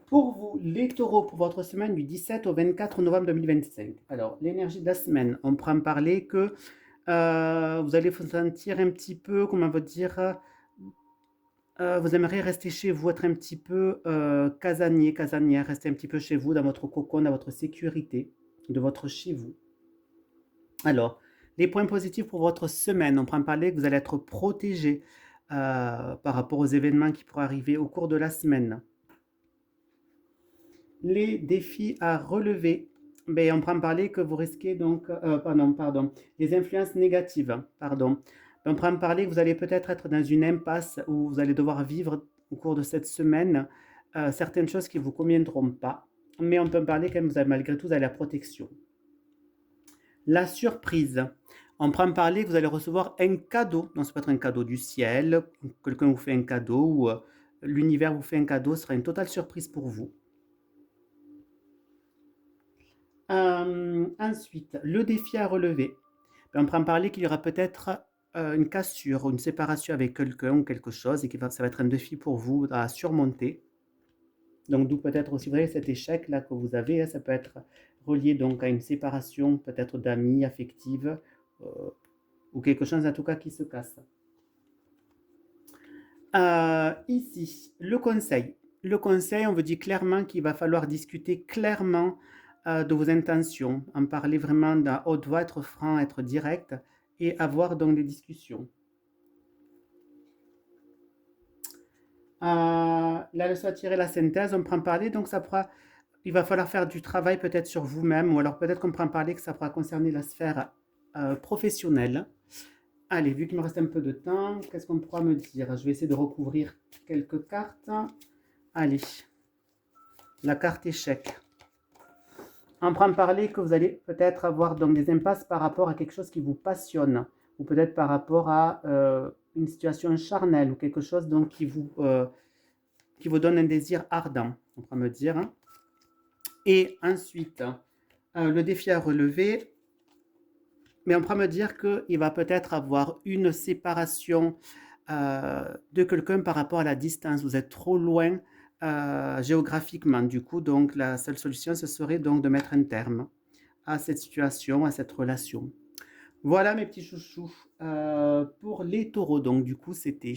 Pour vous, les taureaux, pour votre semaine du 17 au 24 novembre 2025. Alors, l'énergie de la semaine, on prend parler que vous allez vous sentir un petit peu, comment vous dire, vous aimeriez rester chez vous, être un petit peu casanier, casanière, rester un petit peu chez vous, dans votre cocon, dans votre sécurité de votre chez vous. Alors, les points positifs pour votre semaine, on prend parler que vous allez être protégé par rapport aux événements qui pourraient arriver au cours de la semaine. Les défis à relever, ben, on prend parler que vous risquez donc, pardon, les influences négatives, pardon. Ben, on prend parler que vous allez peut-être être dans une impasse où vous allez devoir vivre au cours de cette semaine certaines choses qui ne vous conviendront pas, mais on peut parler quand même, malgré tout, vous avez la protection. La surprise. On prend parler que vous allez recevoir un cadeau. Donc, ça peut être un cadeau du ciel, quelqu'un vous fait un cadeau ou l'univers vous fait un cadeau. Ce sera une totale surprise pour vous. Ensuite, le défi à relever. Ben, on prend parler qu'il y aura peut-être une cassure ou une séparation avec quelqu'un ou quelque chose et ça va être un défi pour vous à surmonter. Donc, d'où peut-être aussi, vous voyez, cet échec-là que vous avez, hein, ça peut être relié donc à une séparation peut-être d'amis, affective, euh, ou quelque chose en tout cas qui se casse. Ici, le conseil. Le conseil, on vous dit clairement qu'il va falloir discuter clairement de vos intentions, en parler vraiment à haute voix, être franc, être direct et avoir donc des discussions. La leçon à tirer la synthèse, on prend parler, donc ça pourra, il va falloir faire du travail peut-être sur vous-même, ou alors peut-être qu'on prend parler que ça pourra concerner la sphère professionnelle. Allez, vu qu'il me reste un peu de temps, qu'est-ce qu'on pourra me dire? Je vais essayer de recouvrir quelques cartes. Allez, la carte échec. On prend parler que vous allez peut-être avoir donc des impasses par rapport à quelque chose qui vous passionne, ou peut-être par rapport à une situation charnelle, ou quelque chose donc qui vous donne un désir ardent, on pourra me dire. Et ensuite, le défi à relever, mais on pourra me dire qu'il va peut-être avoir une séparation de quelqu'un par rapport à la distance. Vous êtes trop loin géographiquement. Du coup, donc, la seule solution, ce serait donc de mettre un terme à cette situation, à cette relation. Voilà mes petits chouchous pour les taureaux. Donc, du coup, c'était